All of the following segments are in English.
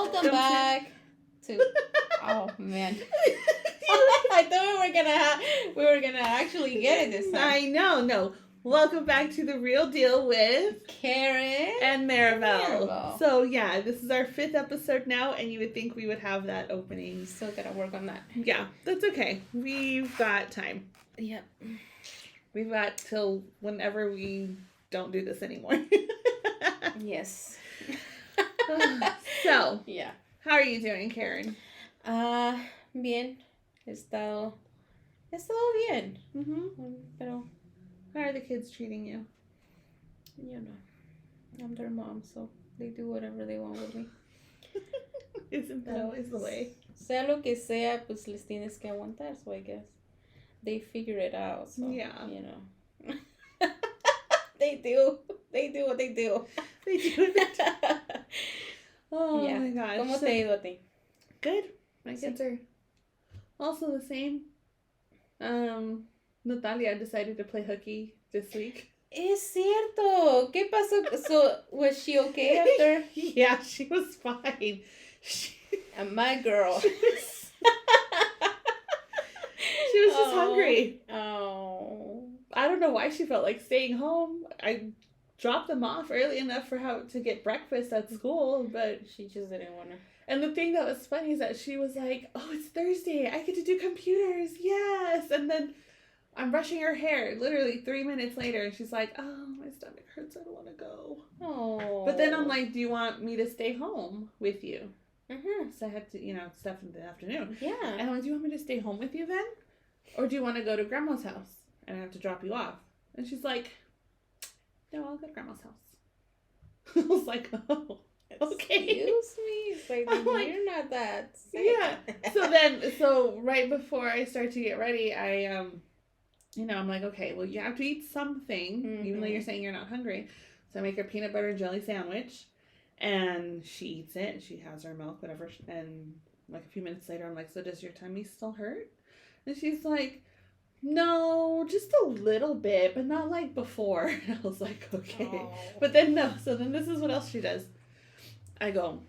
Welcome back to. Oh man. I thought we were gonna actually get it this time. I know, no. Welcome back to The Real Deal with Karen and Maribel. So yeah, this is our 5th episode now, and you would think we would have that opening. Still gotta work on that. Yeah, that's okay. We've got time. Yep. We've got till whenever we don't do this anymore. Yes. So, yeah. How are you doing, Karen? Bien. He estado bien. Pero, how are the kids treating you? You know, I'm their mom, so they do whatever they want with me. Isn't that always the way? Sea lo que sea, pues les tienes que aguantar, so I guess they figure it out. So, yeah. You know. They do what they do. They do it. Oh yeah. my gosh. ¿Cómo te ha ido a ti? Good. My kids are also the same. Natalia decided to play hooky this week. Es cierto. ¿Qué pasó? So, was she okay after? Yeah, she was fine. And my girl. She was just hungry. Oh. I don't know why she felt like staying home. I dropped them off early enough for how to get breakfast at school, but she just didn't want to. And the thing that was funny is that she was like, "Oh, it's Thursday. I get to do computers. Yes." And then I'm brushing her hair literally 3 minutes later, and she's like, "Oh, my stomach hurts. I don't want to go." Oh. But then I'm like, "Do you want me to stay home with you?" Mm-hmm. So I had to, stuff in the afternoon. Yeah. And I'm like, "Do you want me to stay home with you then? Or do you want to go to Grandma's house and I have to drop you off?" And she's like, "No, I'll go to Grandma's house." I was like, "Oh, okay." Excuse me? It's like, you're not that sick. Yeah. So right before I start to get ready, I, I'm like, okay, well, you have to eat something, even though you're saying you're not hungry. So I make her peanut butter and jelly sandwich, and she eats it. She has her milk, whatever. And like a few minutes later, I'm like, "So does your tummy still hurt?" And she's like, "No, just a little bit, but not like before." And I was like, "Okay." Oh. But then no. So then this is what else she does. I go,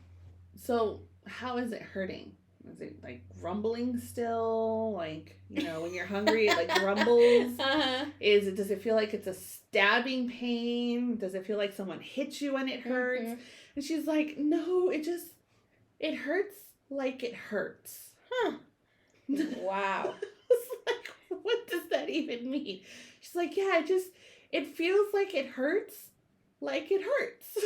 "So how is it hurting? Is it like rumbling still? Like, when you're hungry, it like rumbles? Uh-huh. Does it feel like it's a stabbing pain? Does it feel like someone hit you when it hurts?" Mm-hmm. And she's like, "No, it hurts like it hurts." Huh. Wow. I was like, "What does that even mean?" She's like, "Yeah, it feels like it hurts like it hurts."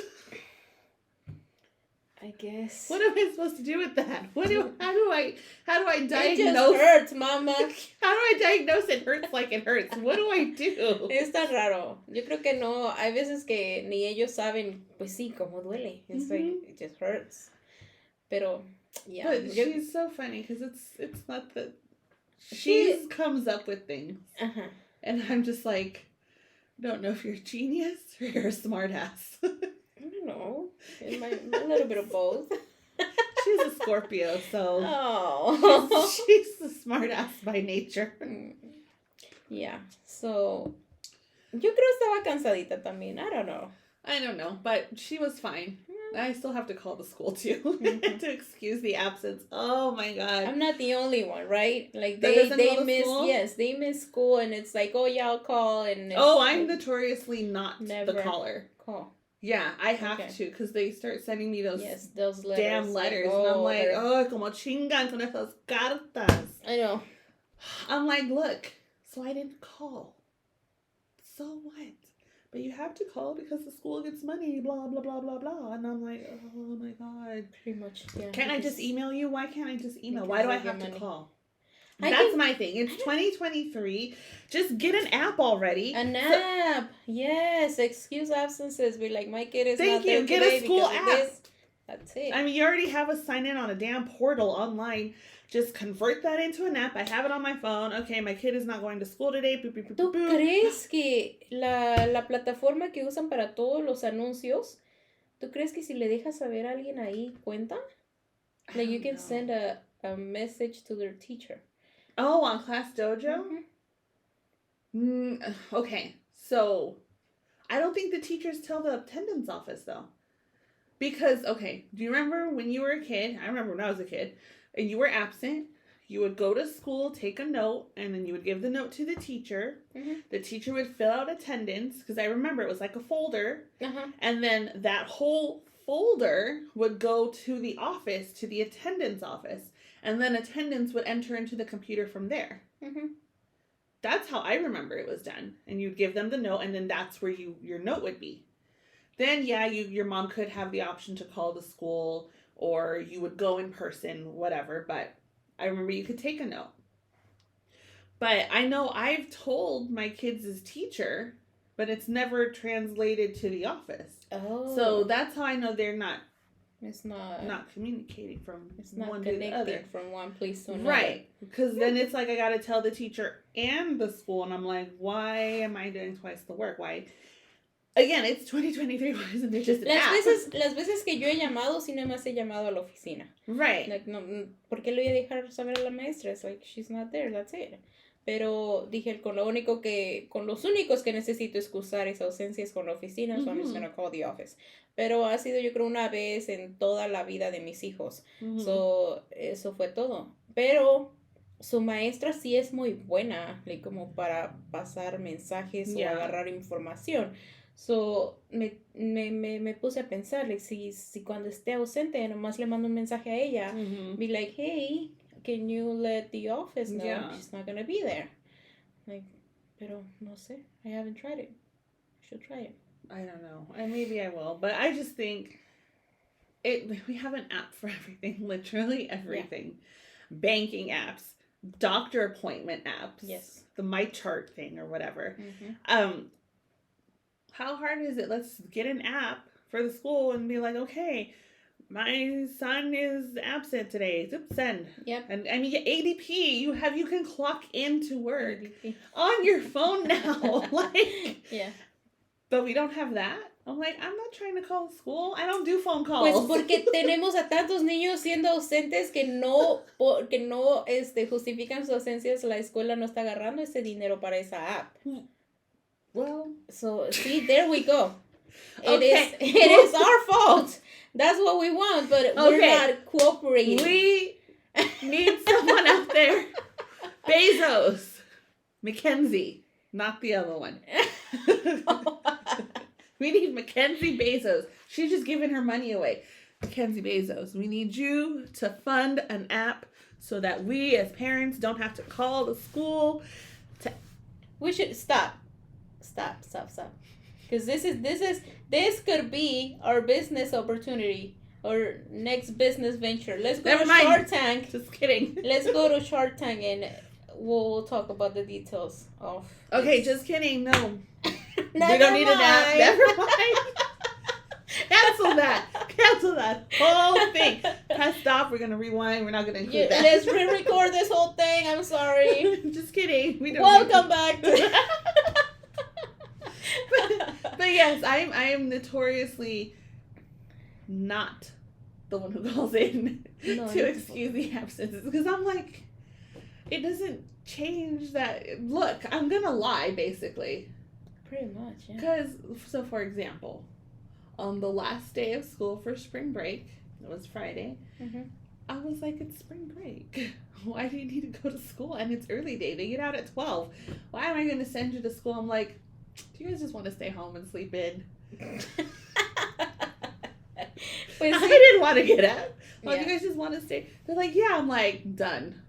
I guess. What am I supposed to do with that? How do I diagnose? It just hurts, mama. How do I diagnose it hurts like it hurts? What do I do? Es tan raro. Yo creo que no. Hay veces que ni ellos saben, pues sí, cómo duele. It's like, it just hurts. Pero, yeah. But she's so funny because it's not that she comes up with things. Uh-huh. And I'm just like, I don't know if you're a genius or you're a smartass. I don't know. A little bit of both. She's a Scorpio, so she's a smartass by nature. Yeah. So, yo creo estaba cansadita también. I don't know. But she was fine. I still have to call the school too to excuse the absence. Oh my God. I'm not the only one, right? Like they miss school? Yes, they miss school, and it's like, oh yeah, I'll call. And I'm notoriously not the caller. Call. Yeah, I have to because they start sending me those letters, damn letters, and I'm like, oh, como chingan con esas cartas. I know. I'm like, look, so I didn't call. So what? But you have to call because the school gets money, blah, blah, blah, blah, blah. And I'm like, oh my God. Pretty much, yeah. Can't I just email you? Why can't I just email? Why do I have to call? My thing. It's 2023. Just get an app already. An app. Yes. Excuse absences. Be like, my kid is not there Get today a school because app. of this. That's it. I mean, you already have us sign in on a damn portal online. Just convert that into an app. I have it on my phone. Okay, my kid is not going to school today. Boop, boop, boop, ¿Tú boop. crees que la plataforma que usan para todos los anuncios, tú crees que si le dejas saber a alguien ahí cuenta? Like you can send a message to their teacher. Oh, on Class Dojo? Okay, so I don't think the teachers tell the attendance office though. Because, okay, do you remember when you were a kid? I remember when I was a kid, and you were absent. You would go to school, take a note, and then you would give the note to the teacher. Mm-hmm. The teacher would fill out attendance, because I remember it was like a folder. Uh-huh. And then that whole folder would go to the office, to the attendance office. And then attendance would enter into the computer from there. Mm-hmm. That's how I remember it was done. And you'd give them the note, and then that's where your note would be. Then, yeah, your mom could have the option to call the school, or you would go in person, whatever. But I remember you could take a note. But I know I've told my kids' teacher, but it's never translated to the office. Oh. So that's how I know they're not It's not communicating from It's not one to the other. connecting from one place to another. Right. Because then it's like I got to tell the teacher and the school, and I'm like, why am I doing twice the work? Why? Again, it's 2023. Why isn't there just an app? Las veces que yo he llamado, sí nada más he llamado a la oficina. Right. Like, no, ¿por qué le voy a dejar saber a la maestra? It's like, she's not there, that's it. Pero dije, con los únicos que necesito excusar esa ausencia es con la oficina, so I'm just gonna call the office. Pero ha sido, yo creo, una vez en toda la vida de mis hijos. So, eso fue todo. Pero su maestra sí es muy buena, like, como para pasar mensajes o agarrar información. So, me puse a pensar, like, si cuando esté ausente, nomás le mando un mensaje a ella, be like, hey, can you let the office know she's not gonna be there? Like, pero no sé, I haven't tried it. I should try it. I don't know. Maybe I will, but I just think we have an app for everything, literally everything. Yeah. Banking apps, doctor appointment apps. Yes. The MyChart thing or whatever. How hard is it? Let's get an app for the school and be like, okay, my son is absent today. Send. Yep. And I mean, ADP, you can clock into work on your phone now. Like, yeah. But we don't have that. I'm like, I'm not trying to call the school. I don't do phone calls. Pues porque tenemos a tantos niños siendo ausentes que no justifican sus ausencias. La escuela no está agarrando ese dinero para esa app. Well, so see, there we go. It is our fault. That's what we want, but we're not cooperating. We need someone out there. Bezos. Mackenzie. Not the other one. We need Mackenzie Bezos. She's just giving her money away. Mackenzie Bezos. We need you to fund an app so that we as parents don't have to call the school. We should stop. Because this could be our business opportunity or next business venture. Let's go to Shark Tank. Just kidding. Let's go to Shark Tank and we'll talk about the details of. Okay, just kidding. No. We Never don't need mind. an app. Never mind. Cancel that whole thing. Press stop. We're gonna rewind. We're not gonna include that. Let's re-record this whole thing. I'm sorry. Just kidding. We don't. Welcome back. But yes, I am notoriously not the one who calls in to excuse the absences, because I'm like, it doesn't change that. Look, I'm gonna lie basically. Pretty much, yeah. Because, so for example, on the last day of school for spring break, it was Friday, I was like, it's spring break. Why do you need to go to school? And it's early day. They get out at 12. Why am I going to send you to school? I'm like, do you guys just want to stay home and sleep in? I didn't want to get up. Like, you guys just want to stay? They're like, yeah. I'm like, done.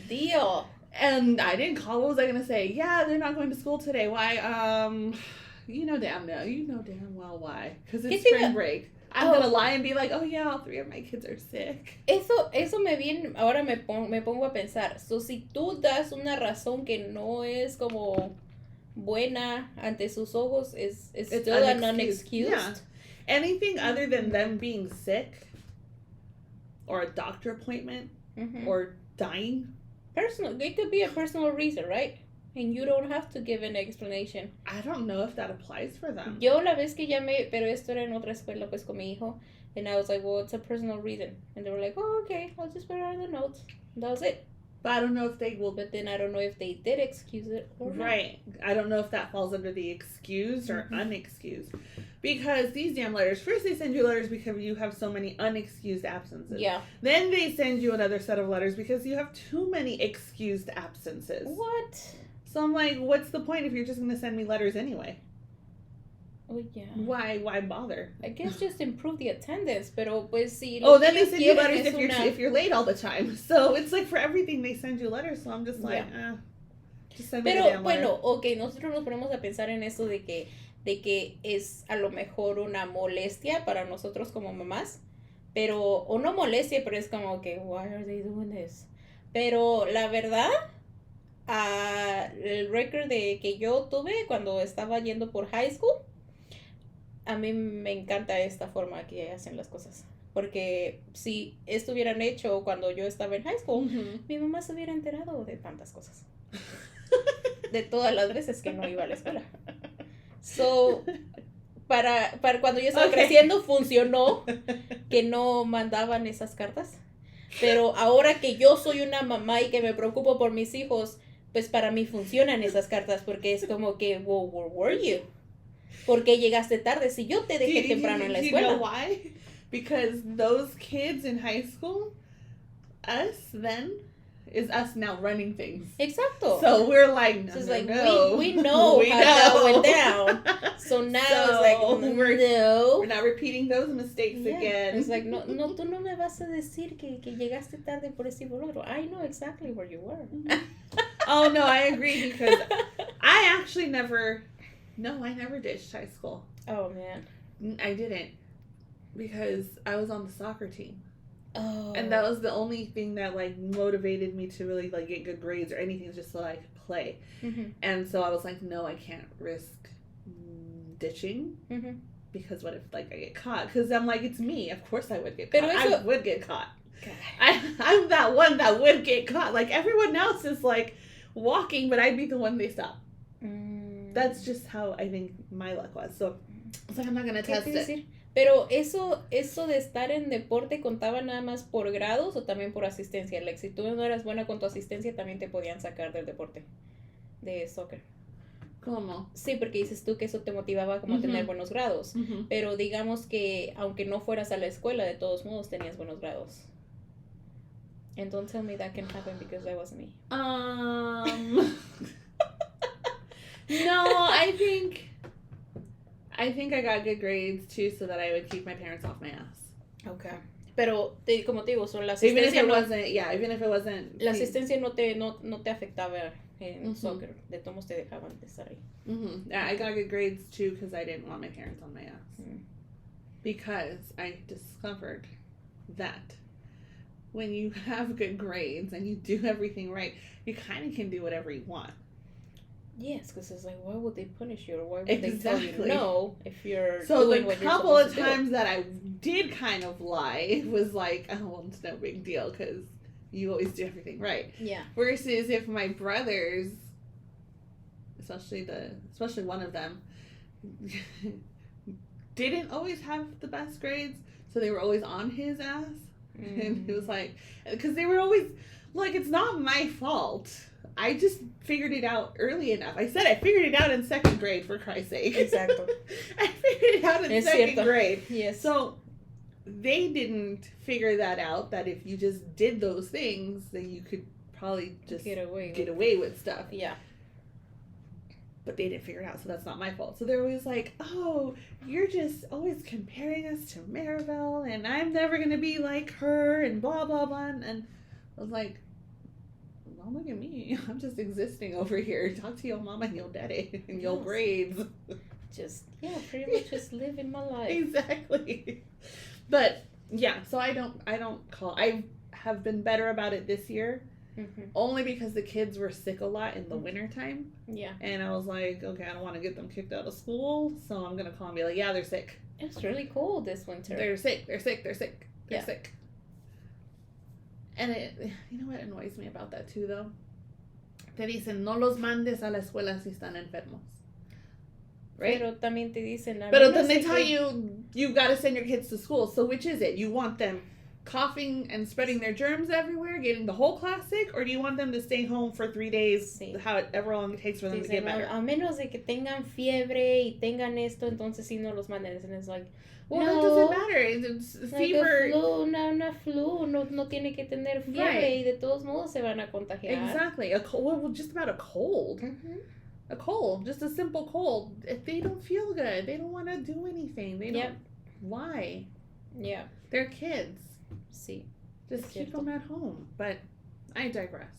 Deal. And I didn't call. What was I going to say? Yeah, they're not going to school today. Why? You know damn well why. Because it's spring break. I'm going to lie and be like, oh yeah, all 3 of my kids are sick. Eso ahora me pongo a pensar. So, si tú das una razón que no es como buena ante sus ojos, it's still an unexcused. Yeah. Anything other than them being sick or a doctor appointment or dying. It could be a personal reason, right? And you don't have to give an explanation. I don't know if that applies for them. Yo la vez que llamé, pero esto era en otra escuela, pues con mi hijo. And I was like, well, it's a personal reason. And they were like, oh, okay, I'll just put it on the notes. And that was it. But I don't know if they will. But then I don't know if they did excuse it or not. Right. I don't know if that falls under the excused or unexcused. Because these damn letters, first they send you letters because you have so many unexcused absences. Yeah. Then they send you another set of letters because you have too many excused absences. What? So I'm like, what's the point if you're just going to send me letters anyway? Oh, yeah. Why bother? I guess just improve the attendance, pero pues si... Then they send you letters if you're late all the time. So it's like for everything they send you letters. So I'm just like, just send me the damn letter. Pero, bueno, ok, nosotros nos ponemos a pensar en eso de que es a lo mejor una molestia para nosotros como mamás, pero, o no molestia, pero es como que, why are they doing this? Pero la verdad, el récord que yo tuve cuando estaba yendo por high school, a mí me encanta esta forma que hacen las cosas. Porque si esto hubieran hecho cuando yo estaba en high school, mi mamá se hubiera enterado de tantas cosas. De todas las veces que no iba a la escuela. So, para cuando yo estaba creciendo funcionó que no mandaban esas cartas. Pero ahora que yo soy una mamá y que me preocupo por mis hijos, pues para mí funcionan esas cartas porque es como que, well, where were you? ¿Por qué llegaste tarde si yo te dejé temprano en la escuela? You know why? Because those kids in high school, us then, is us now running things. Exacto. So we're like, no, so it's no, like, no. We know how that went down. So now it's like, no. We're not repeating those mistakes again. It's like, no, tú no me vas a decir que llegaste tarde por ese otro. I know exactly where you were. Oh, no, I agree because I actually never ditched high school. Oh, man. I didn't because I was on the soccer team. Oh. And that was the only thing that, like, motivated me to really, like, get good grades or anything, just so I could play. Mm-hmm. And so I was like, no, I can't risk ditching. Mm-hmm. Because what if, like, I get caught? Because I'm like, it's me. Of course I would get caught. I would get caught. I'm that one that would get caught. Like, everyone else is, like, walking, but I'd be the one they stop. That's just how I think my luck was. So I was like, I'm not going to test it. Pero eso de estar en deporte contaba nada más por grados o también por asistencia. Like, si tú no eras buena con tu asistencia, también te podían sacar del deporte de soccer. ¿Cómo? Sí, porque dices tú que eso te motivaba como a tener buenos grados. Pero digamos que aunque no fueras a la escuela, de todos modos tenías buenos grados. And don't tell me that can happen because that wasn't me. No, I think I got good grades too, so that I would keep my parents off my ass. Okay. Pero como te digo, son la asistencia. Even if it wasn't. La asistencia no te afectaba en soccer. De todos te dejaban de estar ahí. Yeah, I got good grades too because I didn't want my parents on my ass. Because I discovered that when you have good grades and you do everything right, you kind of can do whatever you want. Yes, because it's like, why would they punish you or why would they tell you no if you're doing what you're supposed to do? So the couple of times that I did kind of lie, it was like, oh, well, it's no big deal because you always do everything right. Yeah. Versus if my brothers, especially one of them, didn't always have the best grades, so they were always on his ass. And it was like, because they were always, like, it's not my fault. I just figured it out early enough. I said I figured it out in second grade, for Christ's sake. Exactly. I figured it out in second grade. Yes. So they didn't figure that out, that if you just did those things, then you could probably just get away with stuff. Yeah. But they didn't figure it out, so that's not my fault. So they're always like, oh, you're just always comparing us to Maribel, and I'm never going to be like her, and blah, blah, blah. And I was like, don't look at me. I'm just existing over here. Talk to your mama and your daddy and your grades. Pretty much just living my life. Exactly. But, yeah, so I have been better about it this year. Only because the kids were sick a lot in the wintertime. Yeah. And I was like, okay, I don't want to get them kicked out of school, so I'm going to call and be like, yeah, they're sick. It's really cold this winter. They're sick. And you know what annoys me about that too, though? Te dicen, no los mandes a la escuela si están enfermos. Right? Pero también te dicen... Pero then they tell you got to send your kids to school. So which is it? You want them coughing and spreading their germs everywhere, getting the whole class sick, or do you want them to stay home for 3 days, however long it takes for them to get better? A menos de que tengan fiebre y tengan esto, entonces sí no los manden. And it's like, well, no, that doesn't matter. It's fever. Like a flu, una flu, no tiene que tener fiebre y de todos modos se van a contagiar. Exactly. Well, just about a cold. Mm-hmm. A cold, just a simple cold. If they don't feel good, they don't want to do anything. They don't. Why? Yeah. They're kids. Sí. Just keep them at home. But I digress.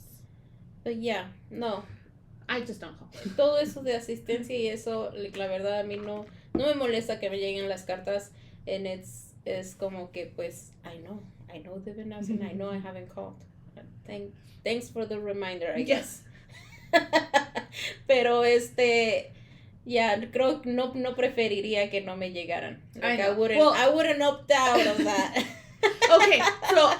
But yeah, no. I just don't call. Todo eso de asistencia y eso, la verdad a mí no me molesta que me lleguen las cartas. And es como que pues I know they've been asking, I know I haven't called. Thanks for the reminder, I guess. Pero creo que no preferiría que no me llegaran. Like I wouldn't opt out of that. Okay, so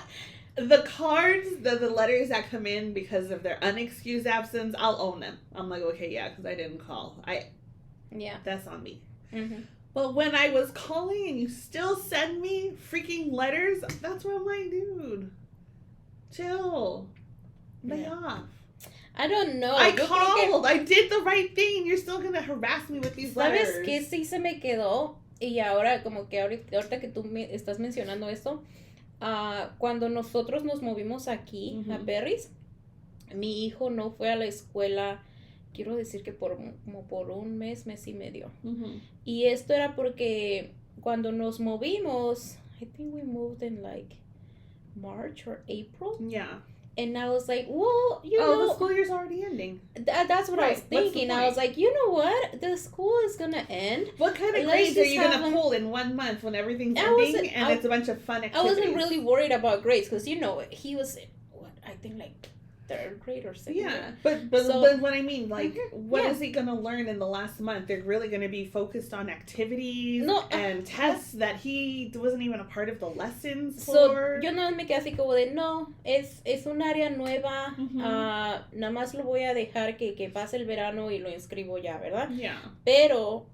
the cards, the letters that come in because of their unexcused absence, I'll own them. I'm like, okay, yeah, because I didn't call. That's on me. Mm-hmm. But when I was calling and you still send me freaking letters, that's where I'm like, dude, chill, lay off. I don't know. I called. I did the right thing. You're still going to harass me with these letters. ¿Sabes qué sí se me quedó? Y ahora, como que ahorita que tú me estás mencionando esto, cuando nosotros nos movimos aquí a Perris, mi hijo no fue a la escuela, quiero decir que por un mes y medio. Y esto era porque cuando nos movimos, I think we moved in like March or April. Yeah. And I was like, well, you know. The school year's already ending. That's what I was thinking. I was like, you know what? The school is going to end. What kind of grades are you going to pull in 1 month when everything's ending and it's a bunch of fun activities? I wasn't really worried about grades because, you know, he was, I think like 3rd grade or 2nd grade. But what I mean, like, what is he going to learn in the last month? They're really going to be focused on activities and tests that he wasn't even a part of the lessons for. Yo no me quedé así como de, no, es un área nueva, nada más lo voy a dejar que pase el verano y lo inscribo ya, ¿verdad? Yeah. Pero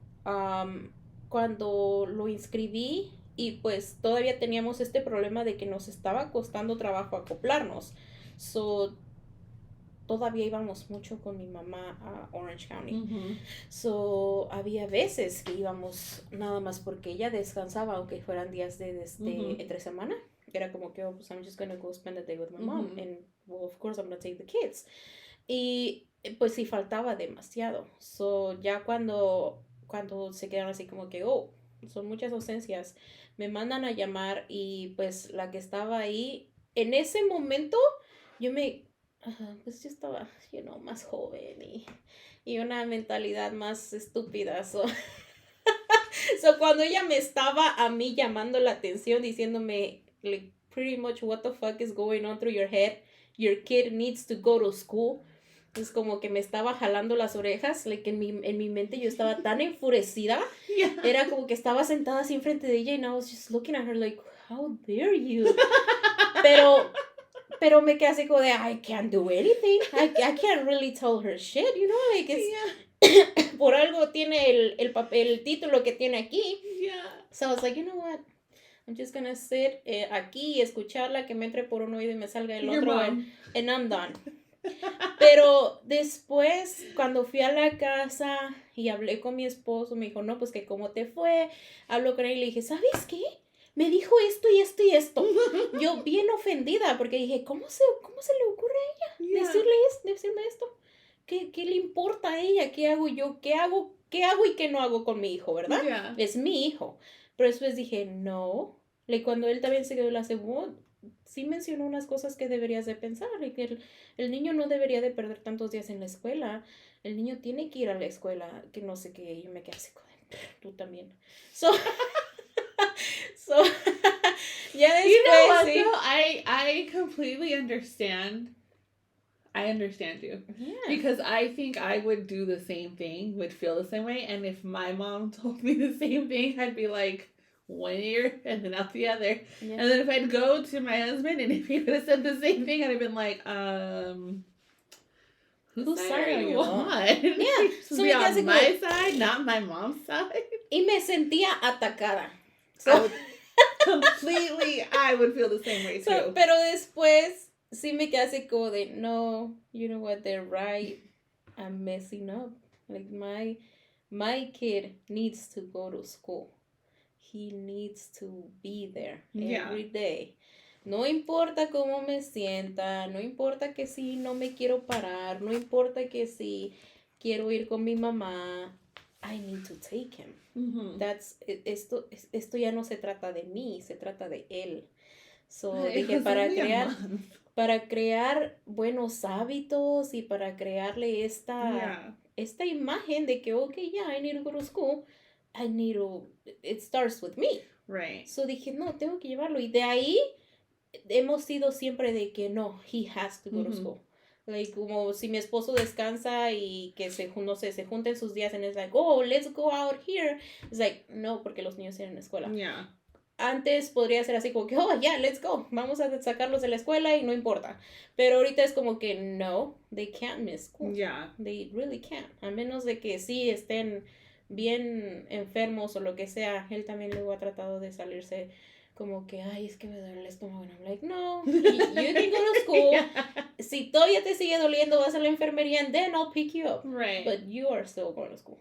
cuando lo inscribí y pues todavía teníamos este problema de que nos estaba costando trabajo acoplarnos. Todavía íbamos mucho con mi mamá a Orange County. So, había veces que íbamos nada más porque ella descansaba, aunque fueran días de entre semana. Era como que, pues, I'm just going to go spend a day with my mom. And, well, of course, I'm going to take the kids. Y, pues, sí faltaba demasiado. So, ya cuando se quedaron así como que, son muchas ausencias, me mandan a llamar y, pues, la que estaba ahí, en ese momento, pues yo estaba, más joven y una mentalidad más estúpida. So cuando ella me estaba a mí llamando la atención, diciéndome, like, pretty much, what the fuck is going on through your head? Your kid needs to go to school. Es como que me estaba jalando las orejas, like, en mi mente yo estaba tan enfurecida. Era como que estaba sentada así enfrente de ella and I was just looking at her like, how dare you? Pero me quedé así como de, I can't do anything. I can't really tell her shit, you know, like, it's, por algo tiene el título que tiene aquí. So I was like, you know what? I'm just gonna sit aquí y escucharla, que me entre por un oído y me salga el otro, and I'm done. Pero después, cuando fui a la casa y hablé con mi esposo, me dijo, no, pues que cómo te fue. Hablo con él y le dije, ¿sabes qué? Me dijo esto y esto y esto. Yo bien ofendida porque dije, ¿cómo se le ocurre a ella decirme esto? ¿Qué le importa a ella? ¿Qué hago yo? ¿Qué hago y qué no hago con mi hijo, verdad? Yeah. Es mi hijo. Pero después dije, no. Cuando él también se quedó la segunda, sí mencionó unas cosas que deberías de pensar. Que el niño no debería de perder tantos días en la escuela. El niño tiene que ir a la escuela, que no sé qué. Yo me quedé así, tú también. Ya después, you know what, though? I completely understand. I understand you. Yeah. Because I think I would do the same thing, would feel the same way. And if my mom told me the same thing, I'd be like, 1 year and then out the other. Yeah. And then if I'd go to my husband and if he would have said the same thing, I'd have been like, whose side are you on? Yeah. So be on my side, not my mom's side. Y me sentía atacada. So, completely, I would feel the same way too. Pero después sí me quedé así como de, no, you know what, they're right. I'm messing up. Like my kid needs to go to school. He needs to be there every day. No importa cómo me sienta, no importa que si no me quiero parar, no importa que si quiero ir con mi mamá, I need to take him. Esto ya no se trata de mí, se trata de él. So dije, para crear buenos hábitos y para crearle esta imagen de que, okay, yeah, I need to go to school, it starts with me. Right. So dije, no, tengo que llevarlo. Y de ahí hemos sido siempre de que no, he has to go to school. Like, como si mi esposo descansa y que se junten sus días and it's like, oh, let's go out here. It's like, no, porque los niños tienen escuela. Yeah. Antes podría ser así como que, oh, yeah, let's go. Vamos a sacarlos de la escuela y no importa. Pero ahorita es como que, no, they can't miss school. Yeah. They really can't. A menos de que sí estén bien enfermos o lo que sea. Él también luego ha tratado de salirse como que, ay, es que me duele el estómago. And I'm like, no, you can go to school. Si todavía te sigue doliendo, vas a la enfermería and then I'll pick you up. Right. But you are still going to school.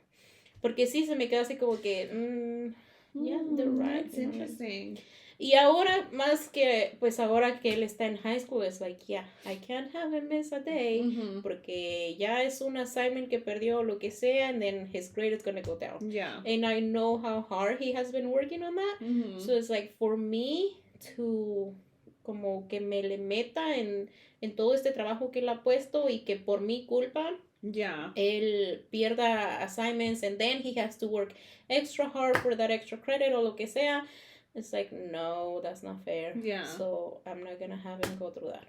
Porque sí se me queda así como que, yeah, they're right. That's interesting. Y ahora, más que, pues ahora que él está en high school, es like, yeah, I can't have him miss a day, porque ya es un assignment que perdió o lo que sea, and then his grade is going to go down. Yeah. And I know how hard he has been working on that. So it's like, for me to, como que me le meta en todo este trabajo que él ha puesto y que por mi culpa, él pierda assignments and then he has to work extra hard for that extra credit o lo que sea. It's like, no, that's not fair. Yeah. So I'm not gonna have him go through that.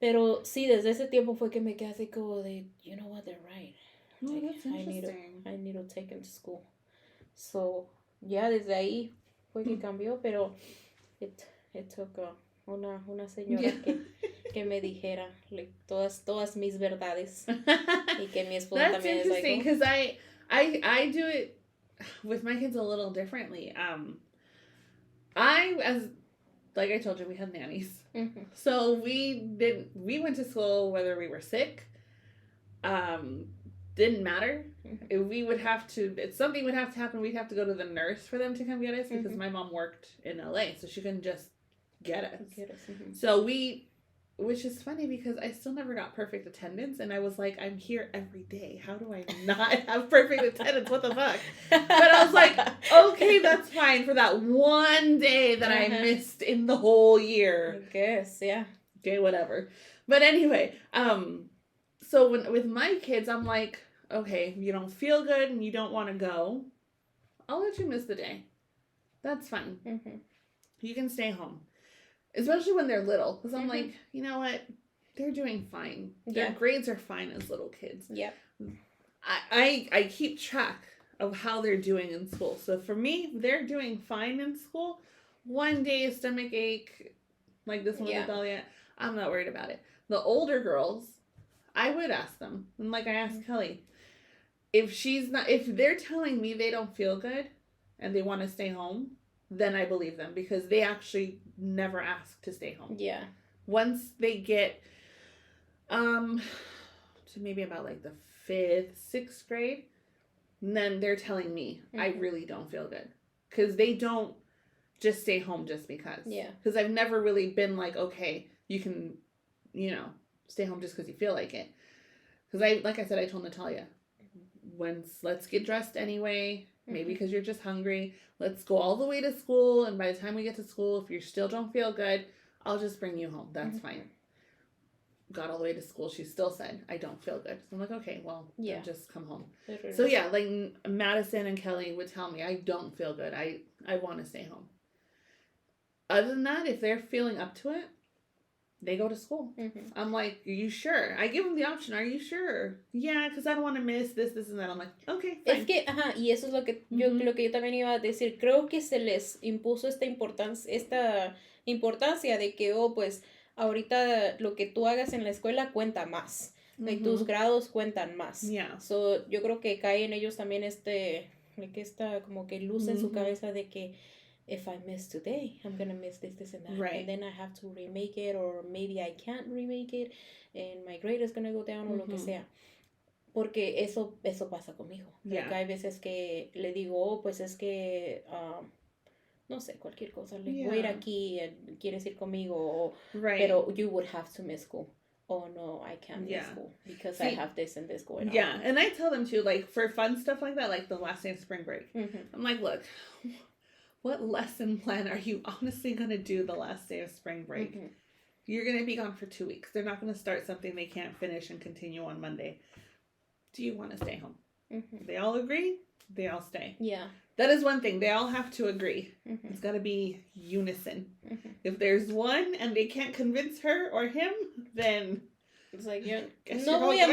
Pero sí, desde ese tiempo fue que me quedé así como de, you know what, they're right. Oh, Like, that's interesting. I need to take him to school. So, ya desde ahí fue que cambió, pero it took una señora que me dijera like, todas mis verdades. Y que mi esposo That's también es like, interesting, because I do it with my kids a little differently. Like I told you, we had nannies. So we went to school whether we were sick. Didn't matter. If something would have to happen, we'd have to go to the nurse for them to come get us, because my mom worked in LA, so she couldn't just get us. So which is funny because I still never got perfect attendance, and I was like, I'm here every day. How do I not have perfect attendance? What the fuck? But I was like, okay, that's fine for that one day that I missed in the whole year. I guess, yeah. Okay, whatever. But anyway, so with my kids, I'm like, okay, you don't feel good and you don't want to go, I'll let you miss the day. That's fine. You can stay home. Especially when they're little. Because I'm like, you know what? They're doing fine. Their grades are fine as little kids. Yep. I keep track of how they're doing in school. So for me, they're doing fine in school. One day a stomach ache, like this one with Dahlia, I'm not worried about it. The older girls, I would ask them. And like I asked Kelly, if they're telling me they don't feel good and they want to stay home, then I believe them, because they actually never ask to stay home. Yeah. Once they get to maybe about like the 5th, 6th grade, then they're telling me I really don't feel good. Because they don't just stay home just because. Yeah. Because I've never really been like, okay, you can, stay home just because you feel like it. Because like I said, I told Natalia, let's get dressed anyway. Maybe because you're just hungry. Let's go all the way to school. And by the time we get to school, if you still don't feel good, I'll just bring you home. That's fine. Got all the way to school. She still said, I don't feel good. So I'm like, okay, well, then just come home. So yeah, like Madison and Kelly would tell me, I don't feel good. I want to stay home. Other than that, if they're feeling up to it, they go to school. I'm like, are you sure? I give them the option. Are you sure? Yeah, because I don't want to miss this, and that. I'm like, okay, fine. Es que, y eso es lo que yo también iba a decir. Creo que se les impuso esta importancia de que, pues, ahorita lo que tú hagas en la escuela cuenta más. Like, tus grados cuentan más. Yeah. So, yo creo que cae en ellos también esta como que luz en su cabeza de que if I miss today, I'm gonna miss this, and that. Right. And then I have to remake it, or maybe I can't remake it, and my grade is gonna go down, o lo que sea. Porque eso pasa conmigo. Yeah. Hay veces que le digo, oh, pues es que, no sé, cualquier cosa. Voy a ir aquí, ¿quieres ir conmigo? O, pero you would have to miss school. Oh, no, I can't miss school because I have this and this going on. Yeah, and I tell them too, like, for fun stuff like that, like the last day of spring break. I'm like, look, what lesson plan are you honestly going to do the last day of spring break? You're going to be gone for 2 weeks. They're not going to start something they can't finish and continue on Monday. Do you want to stay home? They all agree. They all stay. Yeah. That is one thing. They all have to agree. It's got to be unison. If there's one and they can't convince her or him, then... It's like, no voy a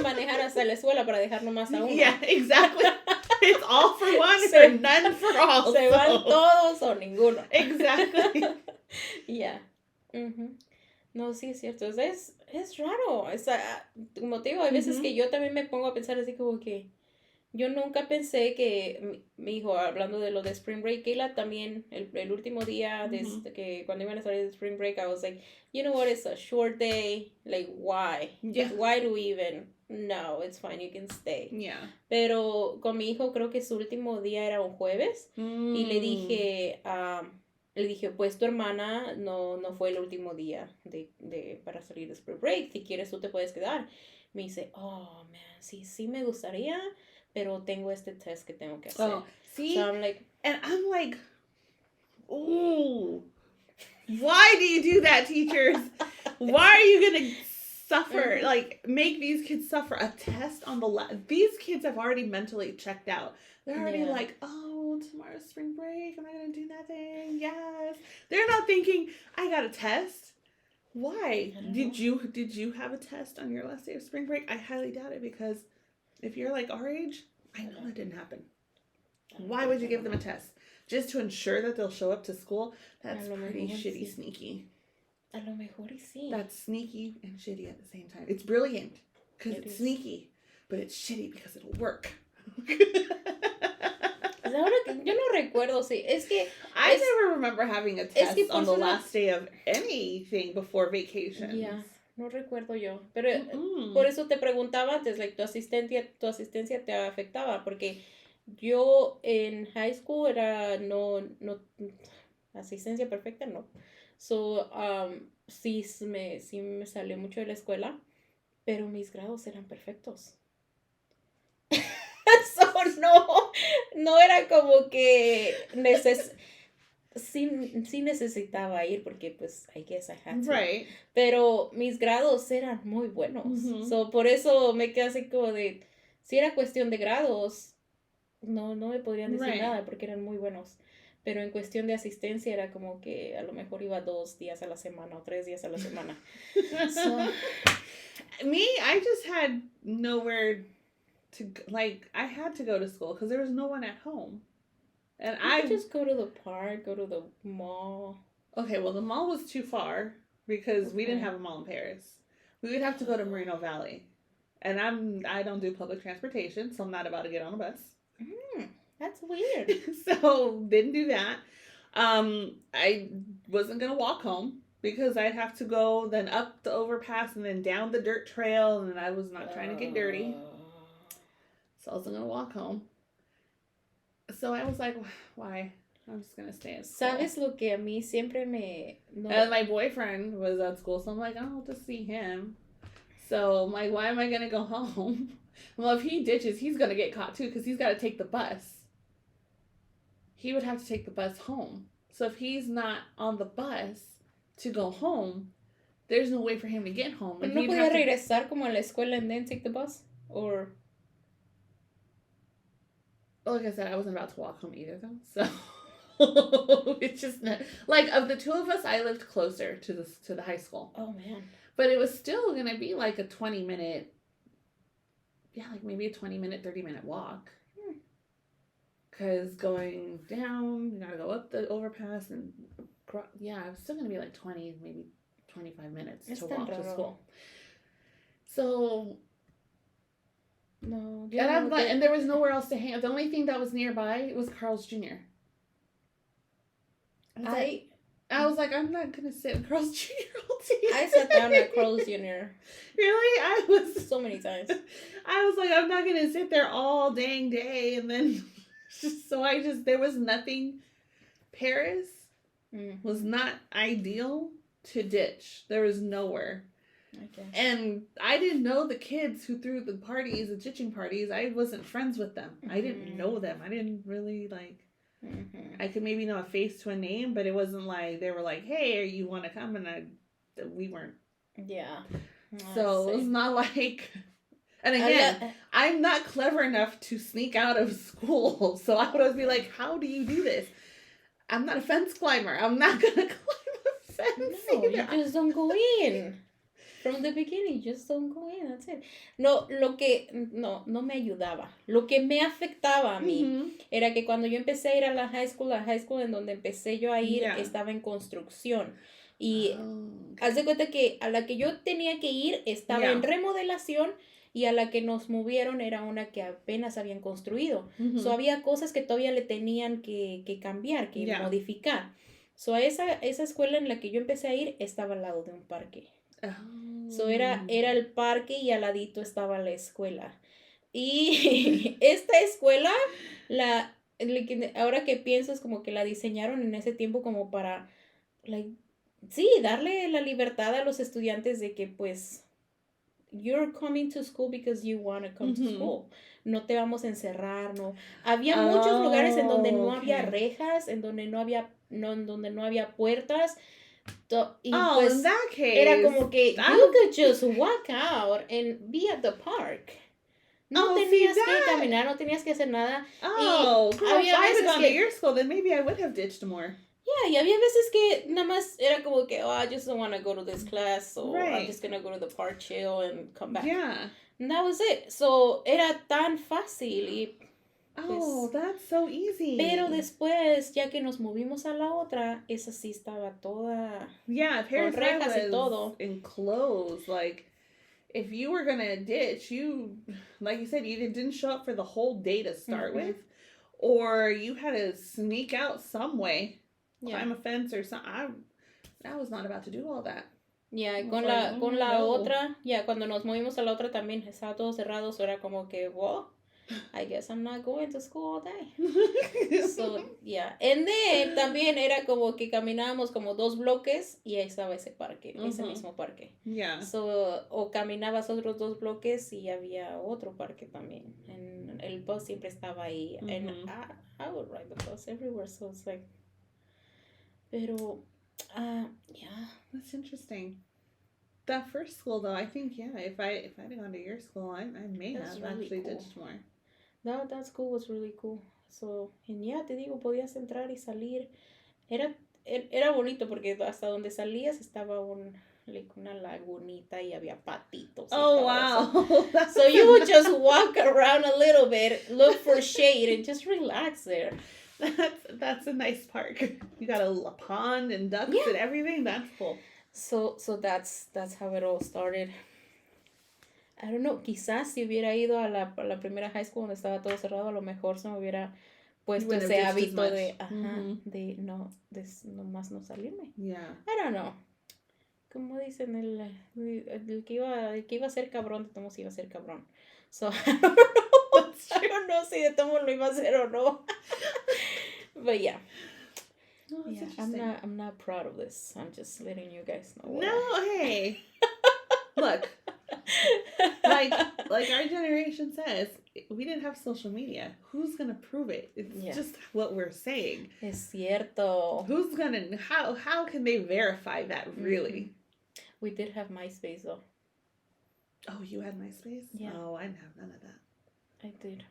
manejar hasta la escuela para dejar nomás a uno. Yeah, exactly. It's all for one or none for all. Se van todos o ninguno. Exactly. Yeah. No, sí es cierto. Es raro. Como te digo, hay veces que yo también me pongo a pensar así como que yo nunca pensé que mi hijo, hablando de lo de Spring Break, Kayla también, el último día, que cuando iban a salir de Spring Break, I was like, you know what, it's a short day, like, why? Yeah. Why do we even? No, it's fine, you can stay. Yeah. Pero con mi hijo creo que su último día era un jueves, y le dije, pues tu hermana no fue el último día para salir de Spring Break, si quieres tú te puedes quedar. Me dice, oh, man, sí me gustaría, pero tengo este test que tengo que hacer. Oh, see? So I'm like... And I'm like, ooh, why do you do that, teachers? Why are you going to suffer, like, make these kids suffer a test on these kids have already mentally checked out. They're already like, oh, tomorrow's spring break. Am I going to do nothing? Yes. They're not thinking, I got a test. Why? Did you have a test on your last day of spring break? I highly doubt it, because if you're like our age, I know that didn't happen. Why would you give them a test? Just to ensure that they'll show up to school? That's pretty shitty, sneaky. A lo mejor y sí. That's sneaky and shitty at the same time. It's brilliant because it's sneaky, but it's shitty because it'll work. Ahora que yo no recuerdo, sí. Es que... I never remember having a test on the last day of anything before vacation. Yeah, no recuerdo yo. Pero por eso te preguntaba antes, like, tu asistencia te afectaba, porque yo en high school era no asistencia perfecta, no. So, sí me salió mucho de la escuela, pero mis grados eran perfectos. So, no era como que sí necesitaba ir, porque pues I guess I had to. Right. Pero mis grados eran muy buenos. So, por eso me quedé así como de, si era cuestión de grados, no me podrían decir nada, porque eran muy buenos. Pero en cuestión de asistencia era como que a lo mejor iba 2 días a la semana o 3 días a la semana. So, me, I just had nowhere to, like, I had to go to school because there was no one at home. And I just go to the park, go to the mall. Okay, well, the mall was too far because we didn't have a mall in Paris. We would have to go to Moreno Valley. And I don't do public transportation, so I'm not about to get on a bus. That's weird. So, didn't do that. I wasn't going to walk home because I'd have to go then up the overpass and then down the dirt trail, and I was not trying to get dirty. So, I wasn't going to walk home. So, I was like, why? I'm just going to stay at school. ¿Sabes lo que a mí siempre me... No. And my boyfriend was at school, so I'm like, I'll just see him. So, I'm like, why am I going to go home? Well, if he ditches, he's going to get caught too because he's got to take the bus. He would have to take the bus home. So if he's not on the bus to go home, there's no way for him to get home. ¿No podía regresar como a la escuela and then take the bus? Or... Well, like I said, I wasn't about to walk home either, though. So it's just not... Like, of the two of us, I lived closer to the high school. Oh, man. But it was still going to be like a 20-minute... Yeah, like maybe a 20-minute, 30-minute walk. Because going down, you gotta go up the overpass and yeah, it's still gonna be like 20, maybe 25 minutes to walk to school. So, no, and there was nowhere else to hang out. The only thing that was nearby was Carl's Jr. I was like, I'm not gonna sit in Carl's Jr. all day. I sat down at Carl's Jr. Really? I was so many times. I was like, I'm not gonna sit there all dang day, and then there was nothing. Paris was not ideal to ditch. There was nowhere. Okay. And I didn't know the kids who threw the parties, the ditching parties. I wasn't friends with them. I didn't know them. I didn't really like. I could maybe know a face to a name, but it wasn't like they were like, "Hey, you want to come?" And we weren't. Yeah. So it was not like. And again, I'm not clever enough to sneak out of school, so I would always be like, "How do you do this?" I'm not a fence climber. I'm not gonna climb a fence. No, you just don't go in. From the beginning, just don't go in, that's it. No me ayudaba. Lo que me afectaba a mí era que cuando yo empecé a ir a la high school en donde empecé yo a ir estaba en construcción. Y haz de cuenta que a la que yo tenía que ir estaba en remodelación y a la que nos movieron era una que apenas habían construido. So había cosas que todavía le tenían que cambiar, que modificar. So esa escuela en la que yo empecé a ir estaba al lado de un parque. So era el parque y al ladito estaba la escuela. Y esta escuela, ahora que pienso, es como que la diseñaron en ese tiempo como para, darle la libertad a los estudiantes de que pues, you're coming to school because you want to come to school. No te vamos a encerrar, no. Había muchos lugares en donde no había rejas, en donde no había puertas. Y pues, in that case, era como que you could just walk out and be at the park. No tenías que caminar, no tenías que hacer nada. Girl, if I had gone to your school, then maybe I would have ditched more. Yeah, y había veces que nada más era como que, I just don't want to go to this class, so I'm just going to go to the park, chill, and come back. Yeah. And that was it. So, era tan fácil y... that's so easy. Pero después, ya que nos movimos a la otra, esa sí estaba toda Paris con rejas y todo. Enclosed. Like, if you were gonna ditch, you, like you said, you didn't show up for the whole day to start with, or you had to sneak out some way, climb a fence or something. I was not about to do all that. Yeah, con la otra, cuando nos movimos a la otra también estaba todo cerrado, so era como que, well, I guess I'm not going to school all day. So, and then también era como que caminábamos como 2 bloques y ahí estaba ese parque, ese mismo parque. So, o caminabas otros 2 bloques y había otro parque también. And el bus siempre estaba ahí. And I would ride the bus everywhere, so it's like... Pero, That's interesting. That first school, though, I think, if I had gone to your school, I may have really actually ditched more. That school was really cool. So, and te digo, podías entrar y salir. Era bonito porque hasta donde salías estaba una lagunita y había patitos. Oh, wow. So you would just walk around a little bit, look for shade, and just relax there. That's a nice park. You got a pond and ducks and everything. That's cool. So that's how it all started. I don't know, quizás si hubiera ido a la primera high school donde estaba todo cerrado, a lo mejor se me hubiera puesto ese hábito de nomás no salirme. Yeah. I don't know. Como dicen, el que iba a ser cabrón, de todos iba a ser cabrón. So, I don't know si de todos lo iba a hacer o no. But yeah. No, I'm not proud of this. I'm just letting you guys know. No, hey. Look. Like our generation says, we didn't have social media. Who's gonna prove it? It's just what we're saying. Es cierto. Who's gonna how can they verify that really? We did have MySpace though. Oh, you had MySpace? Yeah. Oh, I didn't have none of that. I did.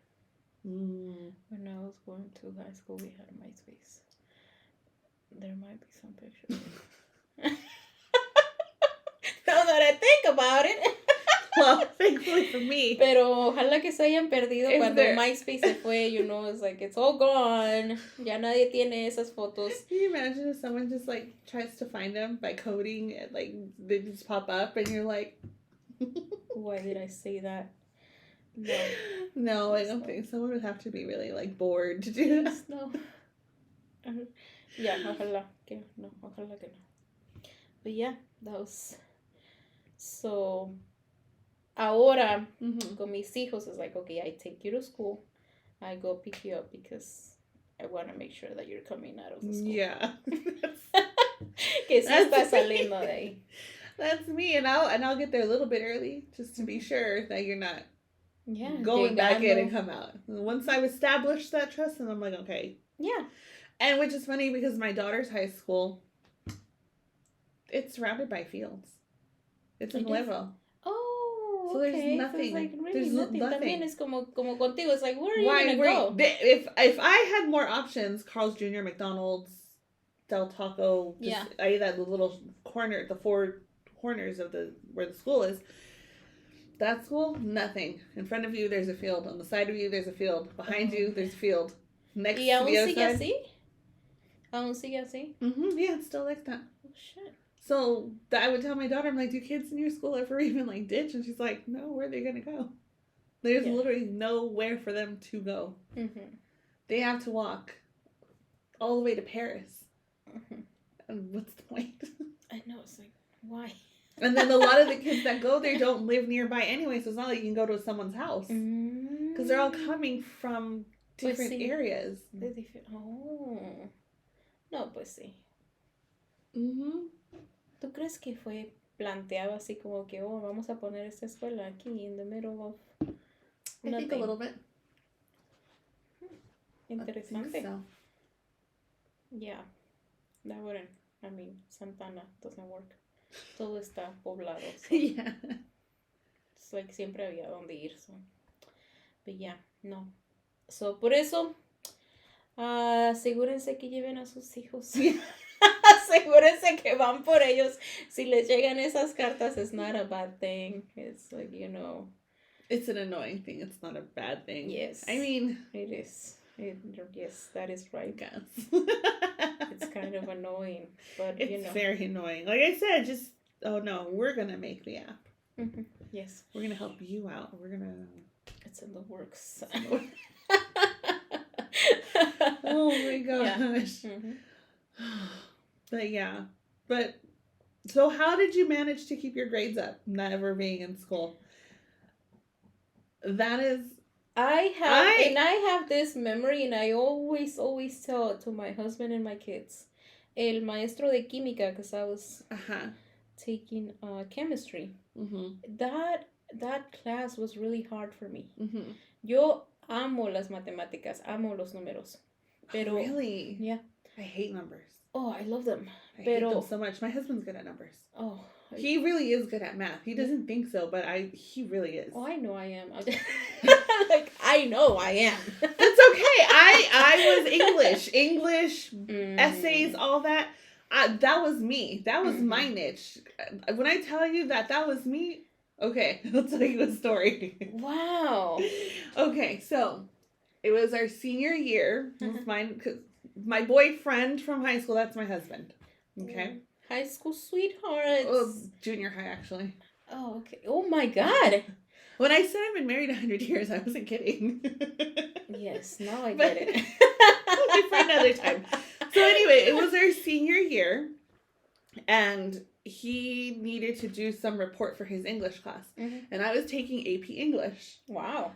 When I was going to high school, we had MySpace. There might be some pictures. Now that I think about it. Well, thankfully for me. Pero ojalá que se hayan perdido cuando MySpace se fue, it's like, it's all gone. Ya nadie tiene esas fotos. Can you imagine if someone just, like, tries to find them by coding and, like, they just pop up and you're like... Why did I say that? No, I don't think. Someone would have to be really, like, bored to do that. No. I Yeah, ojalá que no. But yeah, that was so. Ahora, con mis hijos, it's like, okay, I take you to school, I go pick you up because I want to make sure that you're coming out of the school. Yeah. Que sí está saliendo de ahí. That's me, and I'll get there a little bit early just to be sure that you're not going llegando. back in and come out. Once I've established that trust, and I'm like, okay. Yeah. And which is funny because my daughter's high school, it's surrounded by fields. It's in Nuevo. Oh, so okay. There's nothing. So it's like really there's nothing. También es como contigo. It's like, where are you gonna go? If I had more options, Carl's Jr., McDonald's, Del Taco, I that little corner, the four corners of where the school is. That school, nothing. In front of you, there's a field. On the side of you, there's a field. Behind you, there's a field. Next to the other side. Así? ¿Aún sigue así? Yeah, it's still like that. Oh, shit. So I would tell my daughter, I'm like, do kids in your school ever even like ditch? And she's like, no, where are they going to go? There's literally nowhere for them to go. They have to walk all the way to Paris. And what's the point? I know, it's like, why? And then a lot of the kids that go there don't live nearby anyway, so it's not like you can go to someone's house. Because they're all coming from different areas. Oh. No, pues sí. ¿Tú crees que fue planteado así como que, vamos a poner esta escuela aquí in the middle of nothing? I think a little bit. Interesante. I think so. Yeah. That wouldn't, Santana doesn't work. Todo está poblado. So. Yeah. It's like siempre había donde ir. So. But yeah, no. So, por eso, asegúrense que lleven a sus hijos. Asegúrense que van por ellos. Si les llegan esas cartas, it's not a bad thing. It's like, It's an annoying thing. It's not a bad thing. Yes. It is. Yes, that is right. Yes. It's kind of annoying, but it's very annoying. Like I said, we're gonna make the app. Yes. We're gonna help you out. It's in the works. Oh my gosh. Yeah. But so how did you manage to keep your grades up, never being in school? That is. I have this memory, and I always tell it to my husband and my kids. El maestro de química, because I was taking chemistry. That class was really hard for me. Yo amo las matemáticas, amo los números. Pero, really? Yeah. I hate numbers. Oh, I love them. I hate them so much. My husband's good at numbers. Oh. He really is good at math. He doesn't think so, but he really is. Oh, I know I am. Like, I know I am. That's okay. I was English, essays, all that. That was me. That was my niche. When I tell you that was me, okay, I'll tell you a story. Wow. Okay, so it was our senior year. My boyfriend from high school, that's my husband. Okay. High school sweethearts. Oh, junior high, actually. Oh, okay. Oh, my God. When I said I've been married 100 years, I wasn't kidding. Yes, now I get it. For another time. So anyway, it was our senior year, and he needed to do some report for his English class. And I was taking AP English. Wow.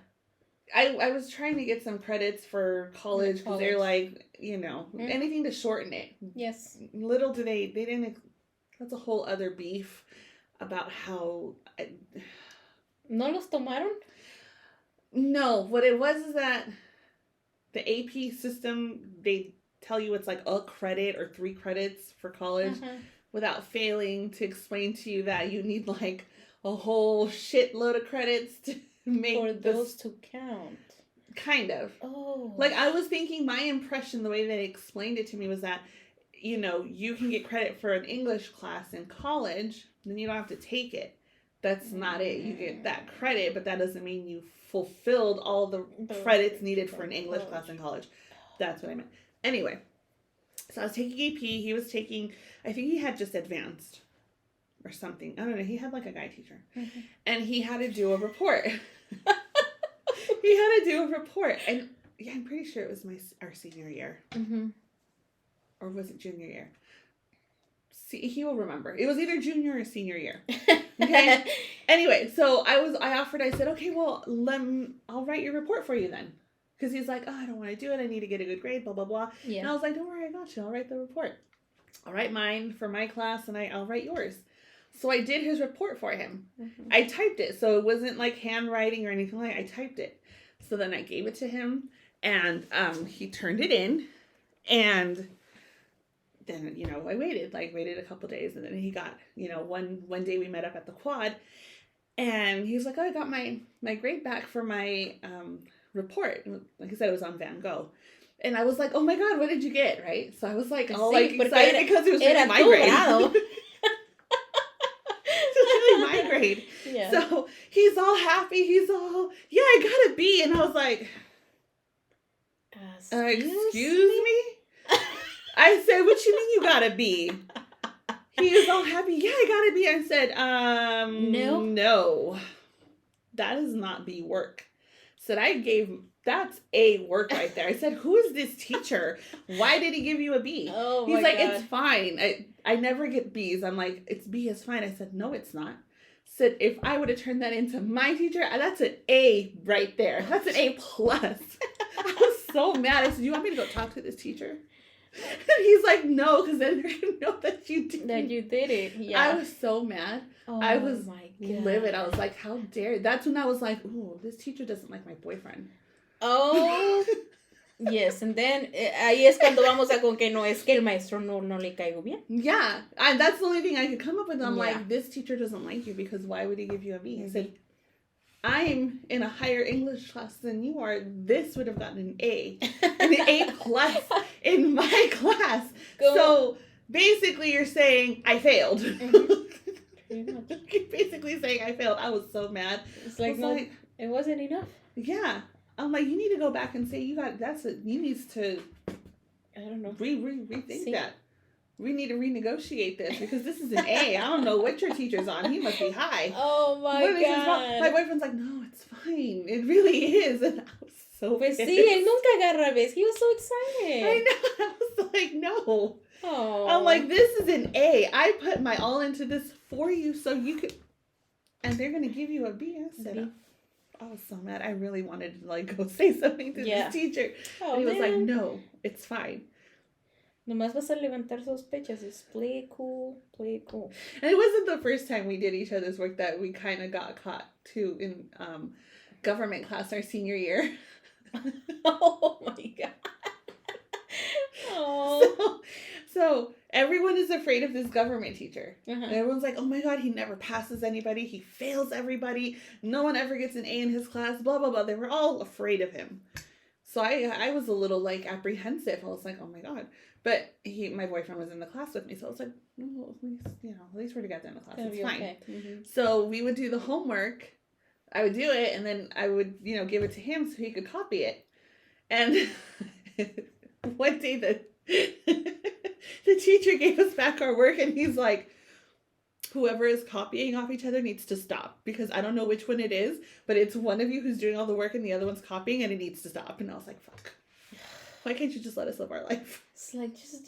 I was trying to get some credits for college because they're like, anything to shorten it. Yes. Little do they didn't. That's a whole other beef about how. ¿No los tomaron? No, what it was is that the AP system, they tell you it's like a credit or 3 credits for college without failing to explain to you that you need like a whole shitload of credits to make for those to count. Kind of. Oh. Like I was thinking, my impression, the way they explained it to me was that, you can get credit for an English class in college, then you don't have to take it. That's not it. You get that credit, but that doesn't mean you fulfilled all the credits needed for an English class in college. That's what I meant. Anyway, so I was taking AP. He was taking, I think he had just advanced or something. I don't know. He had like a guy teacher. And he had to do a report. And yeah, I'm pretty sure it was our senior year. or was it junior year? See, he will remember. It was either junior or senior year. Okay. Anyway, so I said, okay, well, I'll write your report for you then. Because he's like, oh, I don't want to do it. I need to get a good grade, blah, blah, blah. Yeah. And I was like, don't worry, I got you. I'll write the report. I'll write mine for my class and I'll write yours. So I did his report for him. Mm-hmm. I typed it. So it wasn't like handwriting or anything like that. I typed it. So then I gave it to him and he turned it in. And then, you know, I waited a couple days. And then he got, you know, one day we met up at the quad. And he was like, oh, I got my grade back for my report. Like I said, it was on Van Gogh. And I was like, oh my God, what did you get? Right? So I was like, all like excited because it was really my grade. It was really my grade. Yeah. So he's all happy. He's all, yeah, I got a B. And I was like, excuse me? I said, what you mean you got a B? He was all happy. Yeah, I got a B. I said, no, that is not B work. Said that's A work right there. I said, who is this teacher? Why did he give you a B? Oh, he's like, God. It's fine. I never get B's. I'm like, it's B is fine. I said, no, it's not. Said, if I would have turned that into my teacher, that's an A right there. That's an A plus. I was so mad. I said, you want me to go talk to this teacher? And he's like, no, because then they're going to know that you did it. That you did it, yeah. I was so mad. Oh, I was livid. I was like, how dare. That's when I was like, ooh, this teacher doesn't like my boyfriend. Oh, yes. And then, ahí es cuando vamos a con que no es que el maestro no le caigo bien. Yeah. And that's the only thing I could come up with. I'm like, this teacher doesn't like you because why would he give you a B? I said, I'm in a higher English class than you are. This would have gotten an A. An A plus in my class. So basically you're saying I failed. Mm-hmm. You're basically saying I failed. I was so mad. It's like, no, it wasn't enough. Yeah. I'm like, you need to go back and say you need to, I don't know, rethink that. We need to renegotiate this because this is an A. I don't know what your teacher's on. He must be high. Oh my God. My boyfriend's like, no, it's fine. It really is. And I was so pissed. Sí, él nunca agarra vez. He was so excited. I know. I was like, no. Oh. I'm like, this is an A. I put my all into this for you so you could, and they're going to give you a B. I said, I was so mad. I really wanted to like go say something to this teacher. Oh, and he was like, no, it's fine. Nomás vas a levantar sospechas. Just play it cool. Play it cool. And it wasn't the first time we did each other's work that we kind of got caught too in government class our senior year. Oh my God. Oh. So everyone is afraid of this government teacher. Uh-huh. And everyone's like, oh my God, he never passes anybody. He fails everybody. No one ever gets an A in his class, blah, blah, blah. They were all afraid of him. So I was a little like apprehensive. I was like, oh my God. But my boyfriend was in the class with me. So I was like, well, at least we're together in the class. It's fine. Okay. Mm-hmm. So we would do the homework. I would do it. And then I would, give it to him so he could copy it. And one day the teacher gave us back our work and he's like, whoever is copying off each other needs to stop because I don't know which one it is, but it's one of you who's doing all the work and the other one's copying and it needs to stop. And I was like, fuck. Why can't you just let us live our life? It's like, just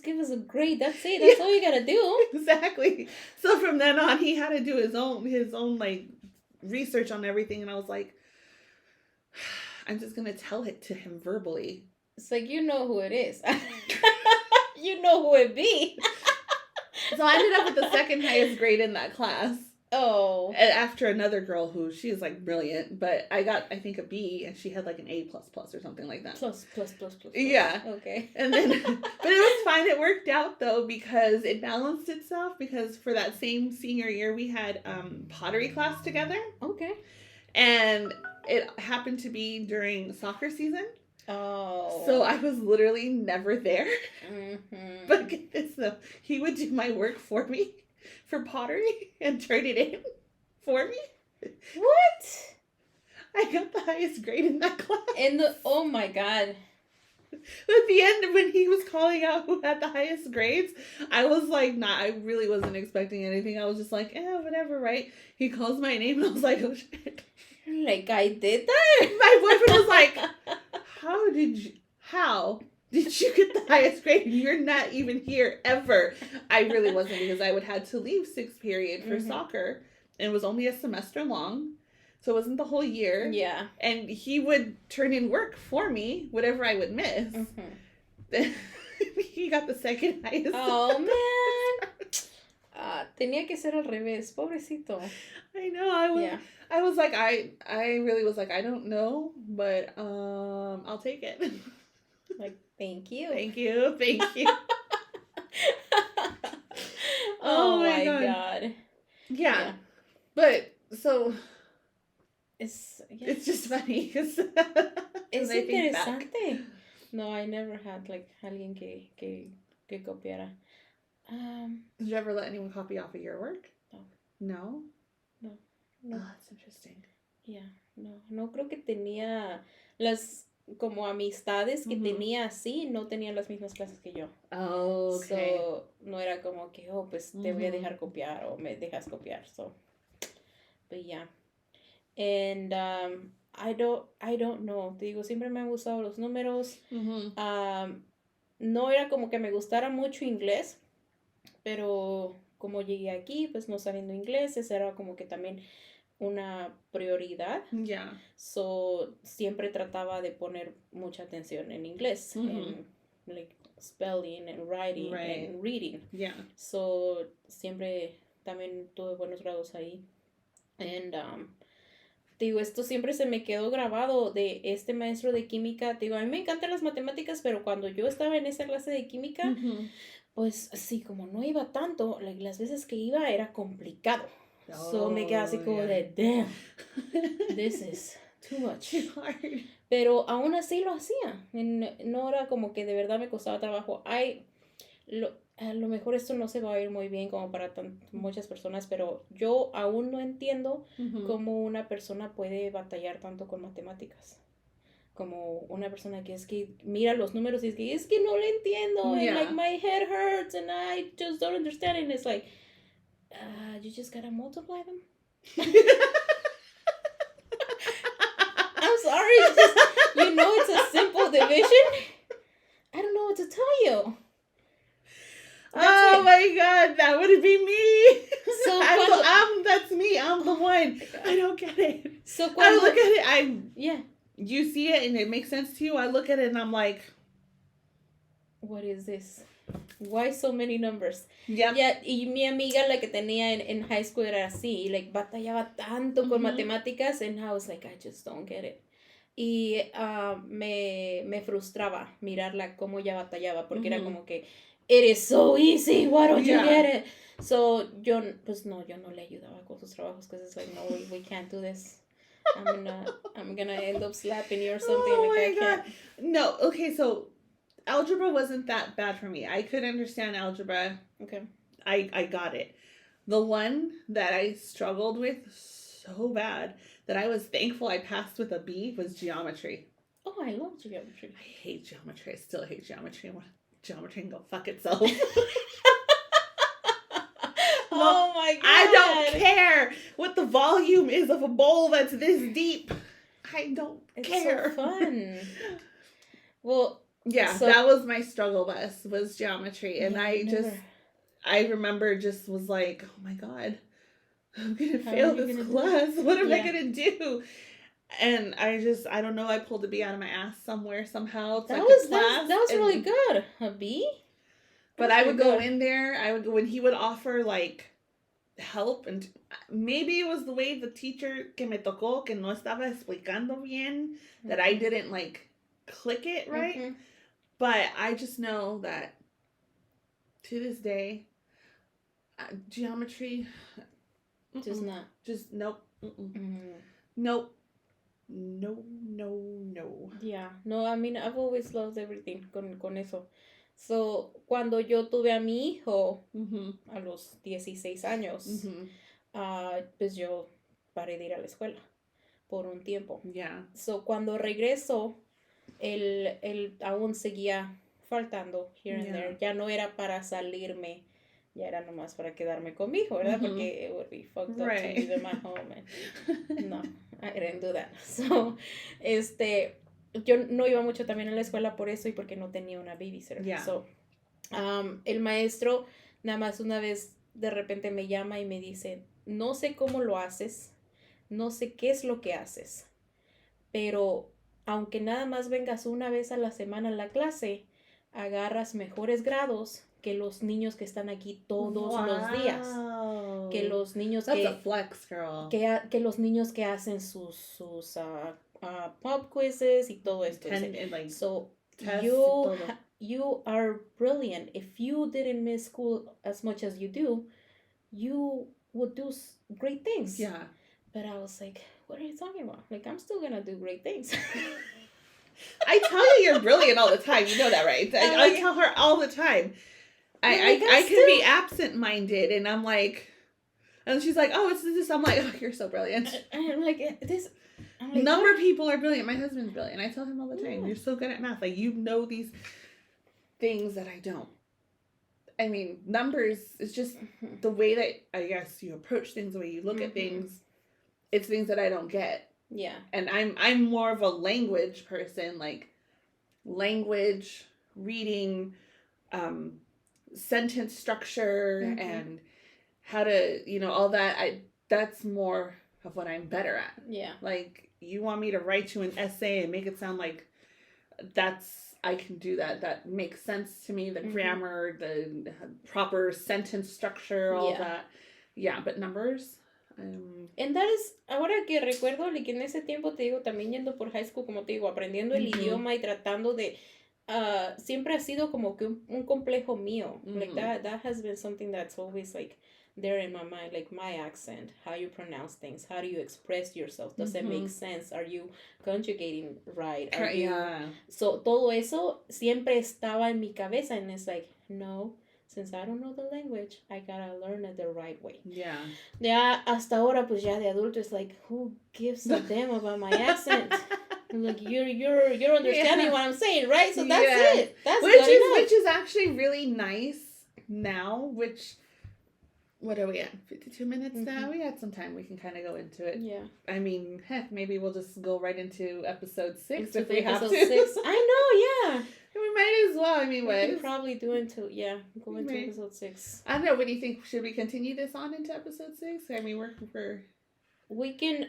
give us a grade. That's it. That's all you gotta do. Exactly. So from then on, he had to do his own like research on everything. And I was like, I'm just gonna tell it to him verbally. It's like, you know who it is. You know who it be. So I ended up with the second highest grade in that class. Oh. And after another girl who, she is like brilliant, but I got, I think, a B and she had like an A++ or something like that. Plus. Yeah. Okay. And then, but it was fine. It worked out though because it balanced itself because for that same senior year we had pottery class together. Okay. And it happened to be during soccer season. Oh. So I was literally never there. Mm-hmm. But get this though, he would do my work for me for pottery and turn it in for me. What? I got the highest grade in that class. Oh my God. At the end, when he was calling out who had the highest grades, I was like, nah, I really wasn't expecting anything. I was just like, whatever, right? He calls my name and I was like, oh shit. Like, I did that? My boyfriend was like, how? did you get the highest grade? You're not even here ever. I really wasn't, because I would have to leave 6th period for soccer. And it was only a semester long. So it wasn't the whole year. Yeah. And he would turn in work for me, whatever I would miss. He got the second highest. Oh, man. Tenía que ser al revés. Pobrecito. I know. I was like, I really was like, I don't know, but I'll take it. Like, thank you. Thank you. Thank you. Oh my God. Yeah. But so it's just funny because es interesante. No, I never had like alguien que copiara. Did you ever let anyone copy off of your work? No. No? No. Oh, that's interesting. Yeah, no creo que tenía las como amistades que tenía así, no tenían las mismas clases que yo. Oh, okay. So, no era como que, oh, pues te voy a dejar copiar o me dejas copiar. So, but yeah. And I don't know. Te digo, siempre me han gustado los números. No era como que me gustara mucho inglés, pero como llegué aquí, pues no sabiendo inglés, esa era como que también una prioridad. Yeah. So, siempre trataba de poner mucha atención en inglés. En, like, spelling and writing and reading. Yeah. So, siempre también tuve buenos grados ahí. And, digo, esto siempre se me quedó grabado de este maestro de química. Digo, a mí me encantan las matemáticas, pero cuando yo estaba en esa clase de química, pues sí, como no iba tanto, like, las veces que iba era complicado. So me quedé así como de, damn, this is too much. Too hard. Pero aún así lo hacía. No era como que de verdad me costaba trabajo. A lo mejor esto no se va a ir muy bien como para muchas personas, pero yo aún no entiendo cómo una persona puede batallar tanto con matemáticas. Como una persona que es que mira los números y es que no le entiendo. And like my head hurts and I just don't understand. And it's like, you just gotta multiply them. I'm sorry, you know it's a simple division. I don't know what to tell you. Oh my God, that would be me. So that's me. I'm the one. I don't get it. So I look at it. You see it and it makes sense to you. I look at it and I'm like, what is this? Why so many numbers? Yeah. Y mi amiga, la que tenía en high school, era así, like, batallaba tanto con matemáticas, and I was like, I just don't get it. Y me frustraba mirarla cómo ella batallaba, porque era como que, it is so easy, why don't you get it? So, yo no le ayudaba con sus trabajos, because it's like, no, we can't do this. I'm gonna end up slapping you or something. Oh like, my God. No, okay, so algebra wasn't that bad for me. I could understand algebra. Okay. I got it. The one that I struggled with so bad that I was thankful I passed with a B was geometry. Oh, I love geometry. I hate geometry. I still hate geometry. I want geometry can go fuck itself. Oh my God. I don't care what the volume is of a bowl that's this deep. I don't care. It's so fun. Well, yeah, so, that was my struggle bus, was geometry. And I remember just was like, oh my God, I'm going to fail this class. What am I going to do? And I don't know, I pulled a B out of my ass somewhere, somehow. That was really good. A B? But I would go in there, when he would offer, like, help, and maybe it was the way the teacher que me tocó, que no estaba explicando bien, that I didn't, like, click it right. But I just know that to this day, geometry, just not. Just nope. Nope. No. Yeah. No, I mean, I've always loved everything con eso. So, cuando yo tuve a mi hijo a los 16 años, pues yo paré de ir a la escuela por un tiempo. Yeah. So, cuando regreso, él aún seguía faltando here and there. Ya no era para salirme, ya era nomás para quedarme con mi hijo, ¿verdad? Porque it would be fucked up to leave him at home. No, I didn't do that. So, yo no iba mucho también a la escuela por eso y porque no tenía una babysitter. Yeah. So, el maestro nada más una vez de repente me llama y me dice, no sé cómo lo haces, no sé qué es lo que haces, pero aunque nada más vengas una vez a la semana a la clase, agarras mejores grados que los niños que están aquí todos los días. Que los niños That's a flex, girl. Que los niños que hacen sus pop quizzes y todo esto. Like, so tests you are brilliant. If you didn't miss school as much as you do, you would do great things. Yeah. But I was like, what are you talking about? Like, I'm still gonna do great things. I tell you you're brilliant all the time. You know that, right? I tell her all the time. I can be absent-minded, and I'm like, and she's like, oh, it's this. I'm like, oh, you're so brilliant. And I'm like, this. I'm like, number of people are brilliant. My husband's brilliant. I tell him all the time, Yeah. you're so good at math. Like, you know these things that I don't. I mean, numbers is just the way that, I guess, you approach things, the way you look at things. It's things that I don't get. Yeah. And I'm more of a language person, like language, reading, sentence structure, and how to, all that. That's more of what I'm better at. Yeah. Like, you want me to write you an essay and make it sound like I can do that. That makes sense to me. The grammar, the proper sentence structure, all that. Yeah, but numbers. And that is, ahora que recuerdo, like, en ese tiempo, te digo, también yendo por high school, como te digo, aprendiendo el idioma y tratando de, siempre ha sido como que un complejo mío. Like, that has been something that's always, like, there in my mind, like, my accent, how you pronounce things, how do you express yourself, does it make sense, are you conjugating right, so, todo eso siempre estaba en mi cabeza, and it's like, no, since I don't know the language, I gotta learn it the right way. Yeah. Ya hasta ahora, pues ya de adulto, it's like, who gives a damn about my accent? Like, you're understanding what I'm saying, right? So that's it. That's which is actually really nice now, which, what are we at? 52 minutes now? We got some time. We can kind of go into it. Yeah. I mean, heck, maybe we'll just go right into episode 6 into if we have to. 6. I know, yeah. We might as well. I mean, we can probably do into episode 6. I don't know. What do you think? Should we continue this on into episode 6? I mean, we can,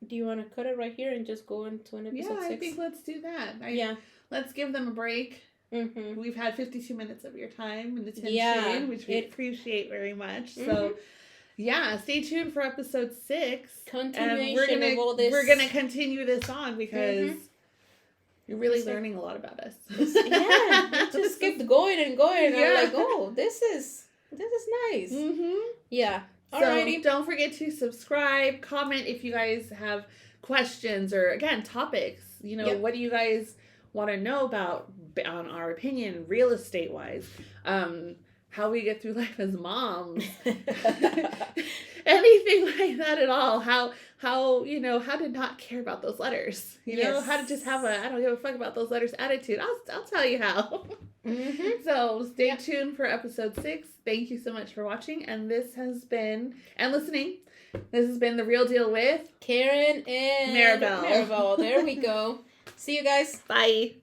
do you want to cut it right here and just go into an episode 6? Yeah, I think let's do that. Let's give them a break. We've had 52 minutes of your time and attention, which we appreciate very much. So, stay tuned for episode 6. Continuation of all this. We're gonna continue this on because you're really learning a lot about us. It just kept going and going. I'm like, oh, this is nice. Yeah. Alrighty. So don't forget to subscribe, comment if you guys have questions or, again, topics. What do you guys want to know about, on our opinion, real estate wise, how we get through life as moms, anything like that at all, how to not care about those letters, how to just have I don't give a fuck about those letters attitude. I'll tell you how. So stay tuned for episode 6. Thank you so much for watching, and listening. This has been The Real Deal with Karen and Maribel. There we go. See you guys. Bye.